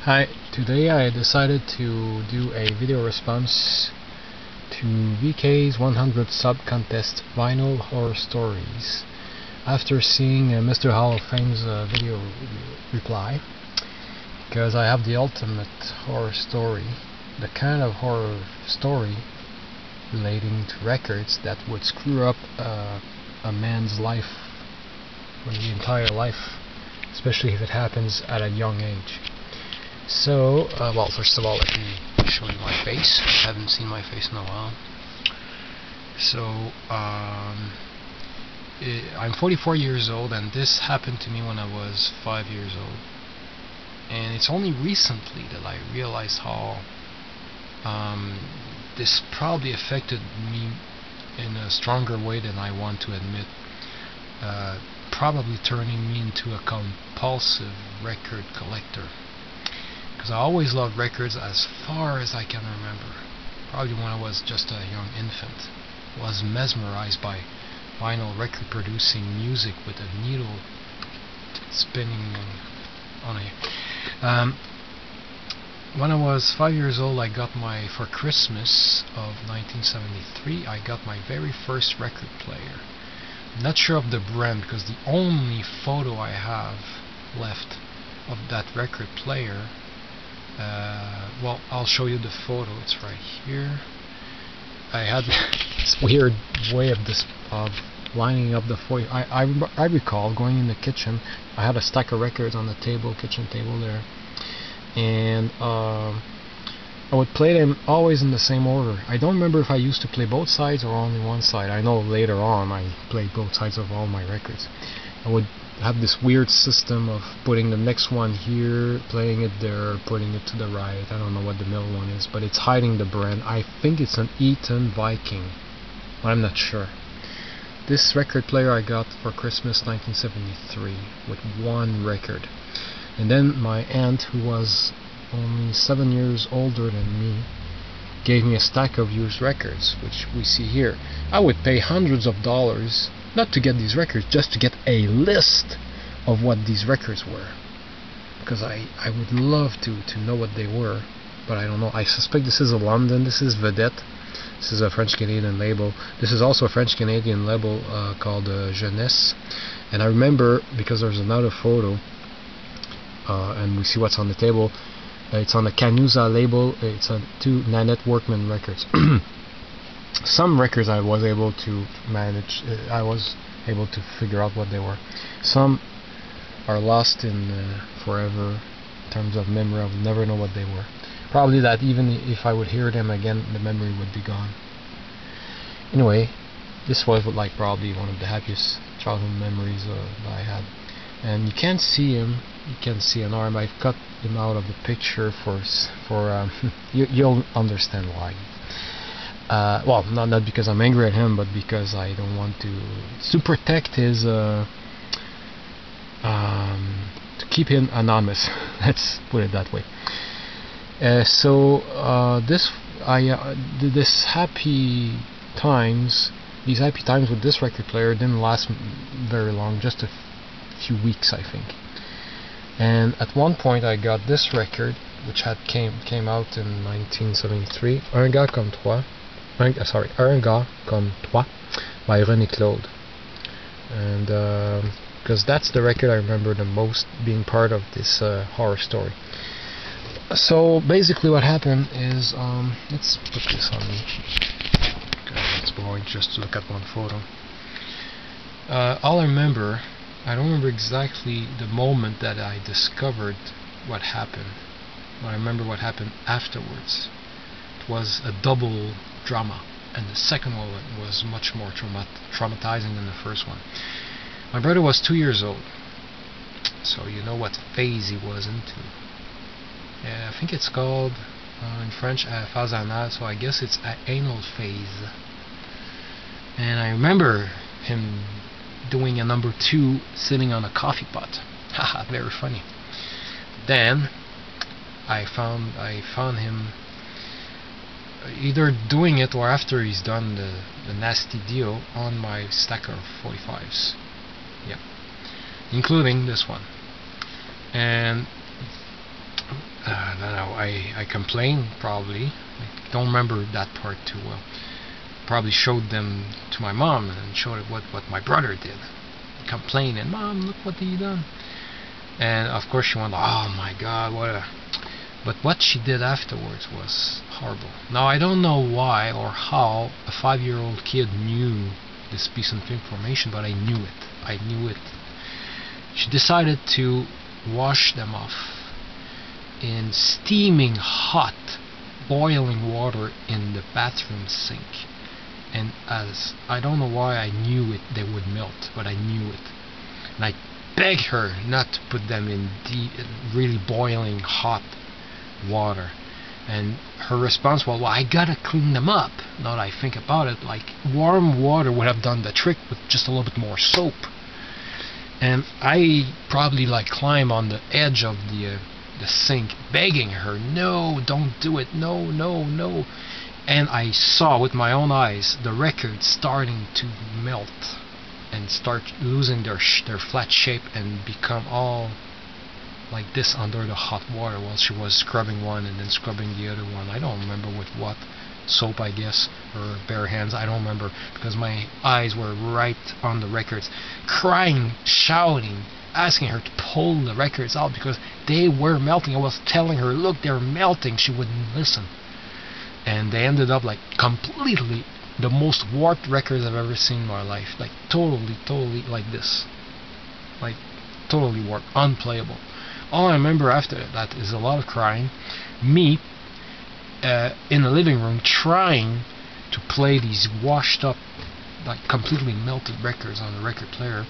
Hi, today I decided to do a video response to VK's 100 Sub Contest Vinyl Horror Stories after seeing Mr. Hall of Fame's video reply, because I have the ultimate horror story, the kind of horror story relating to records that would screw up a man's life for the entire life, especially if it happens at a young age. So, well, first of all, let me show you my face. I haven't seen my face in a while. So, I'm 44 years old, and this happened to me when I was 5 years old. And it's only recently that I realized how this probably affected me in a stronger way than I want to admit, probably turning me into a compulsive record collector. Because I always loved records as far as I can remember. Probably when I was just a young infant. Was mesmerized by vinyl record producing music with a needle spinning on a... When I was 5 years old, I got for Christmas of 1973, I got my very first record player. I'm not sure of the brand, because the only photo I have left of that record player, well, I'll show you the photo. It's right here. I had this weird way of lining up the foil. I recall going in the kitchen. I had a stack of records on the kitchen table there, and I would play them always in the same order. I don't remember if I used to play both sides or only one side. I know later on I played both sides of all my records. I would have this weird system of putting the next one here, playing it there, putting it to the right. I don't know what the middle one is, but it's hiding the brand. I think it's an Eaton Viking, but I'm not sure. This record player I got for Christmas 1973 with one record. And then my aunt, who was only 7 years older than me, gave me a stack of used records, which we see here. I would pay hundreds of dollars not to get these records, just to get a list of what these records were, because I would love to know what they were, but I don't know. I suspect this is a London, this is Vedette, this is a French-Canadian label, this is also a French-Canadian label called Jeunesse, and I remember, because there's another photo, and we see what's on the table, it's on the Canusa label, it's on 2 Nanette Workman records. Some records I was able to manage, I was able to figure out what they were. Some are lost in forever in terms of memory. I would never know what they were. Probably that even if I would hear them again, the memory would be gone. Anyway, this was like probably one of the happiest childhood memories that I had. And you can't see him. You can see an arm. I've cut him out of the picture for you'll understand why. Well, not because I'm angry at him, but because I don't want to protect his, to keep him anonymous. Let's put it that way. These happy times with this record player didn't last very long, just a few weeks, I think. And at one point I got this record, which came out in 1973, Un gars comme toi. Un gars comme toi by René Claude, and because that's the record I remember the most being part of this horror story. So basically what happened is, let's put this on me. Okay, it's boring just to look at one photo. All I remember, I don't remember exactly the moment that I discovered what happened, but I remember what happened afterwards. It was a double drama, and the second one was much more traumatizing than the first one. My brother was 2 years old, so you know what phase he was into. I think it's called in French phase anale, so I guess it's anal phase. And I remember him doing a number 2 sitting on a coffee pot. Haha, very funny. Then I found him either doing it or after he's done the nasty deal on my stack of 45s. Yeah, including this one. And I complained probably. I don't remember that part too well. Probably showed them to my mom and showed what my brother did. Complaining, Mom, look what he done. And of course she went, oh my God, what a... But what she did afterwards was horrible. Now I don't know why or how a 5-year-old kid knew this piece of information, but I knew it. I knew it. She decided to wash them off in steaming hot boiling water in the bathroom sink. And as I don't know why I knew it, they would melt, but I knew it. And I begged her not to put them in really boiling hot water. And her response was, well, I gotta clean them up. Now that I think about it, like warm water would have done the trick with just a little bit more soap. And I probably like climb on the edge of the sink, begging her, no, don't do it, no, no, no. And I saw with my own eyes the records starting to melt and start losing their flat shape and become all like this under the hot water while she was scrubbing one and then scrubbing the other one. I don't remember with what soap, I guess, or bare hands, I don't remember, because my eyes were right on the records, crying, shouting, asking her to pull the records out because they were melting. I was telling her, look, they're melting. She wouldn't listen. And they ended up like completely the most warped records I've ever seen in my life. Like totally like this. Like totally warped, unplayable. All I remember after that is a lot of crying, me in the living room trying to play these washed up, like completely melted records on the record player.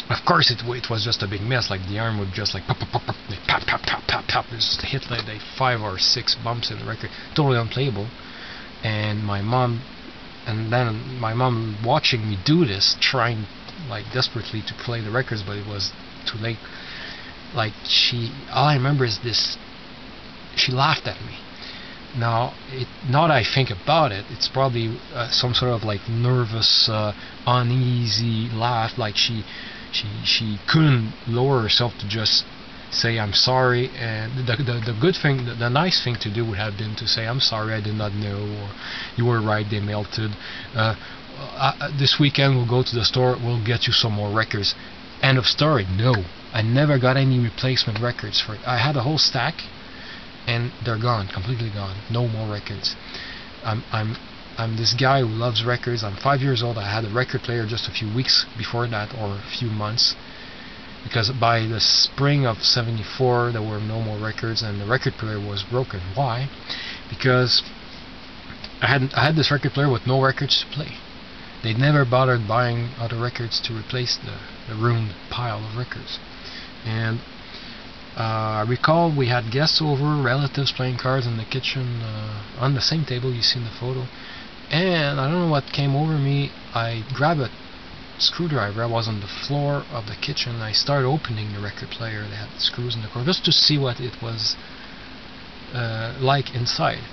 Of course it was just a big mess, like the arm would just like pop, pop, pop, pop, pop, pop, pop, pop, pop, just hit like 5 or 6 bumps in the record, totally unplayable. And my mom watching me do this, trying like desperately to play the records, but it was too late. Like all I remember is this, she laughed at me. Now that I think about it, it's probably some sort of like nervous, uneasy laugh, like she couldn't lower herself to just say I'm sorry. And the good thing, the nice thing to do would have been to say, I'm sorry, I did not know, or you were right, they melted. This weekend we'll go to the store, we'll get you some more records. End of story. No, I never got any replacement records for it. I had a whole stack and they're gone, completely gone. No more records. I'm this guy who loves records. I'm 5 years old. I had a record player just a few weeks before that, or a few months, because by the spring of '74 there were no more records and the record player was broken. Why? Because I had this record player with no records to play. They'd never bothered buying other records to replace the ruined pile of records. And I recall we had guests over, relatives playing cards in the kitchen on the same table you see in the photo. And I don't know what came over me. I grabbed a screwdriver. I was on the floor of the kitchen. I started opening the record player. They had screws in the corner just to see what it was like inside.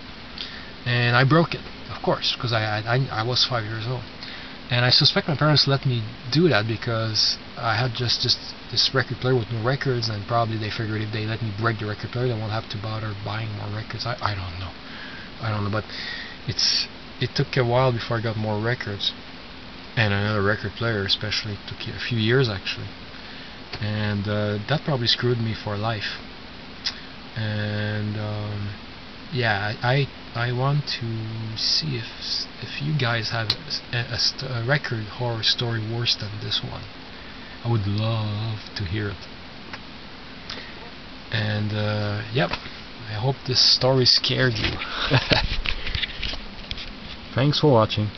And I broke it, of course, because I was 5 years old. And I suspect my parents let me do that because I had just this record player with no records, and probably they figured if they let me break the record player, they won't have to bother buying more records. I don't know, but it took a while before I got more records, and another record player especially. It took a few years actually, and that probably screwed me for life. And yeah, I want to see if you guys have a record horror story worse than this one. I would love to hear it. And yep, I hope this story scared you. Thanks for watching.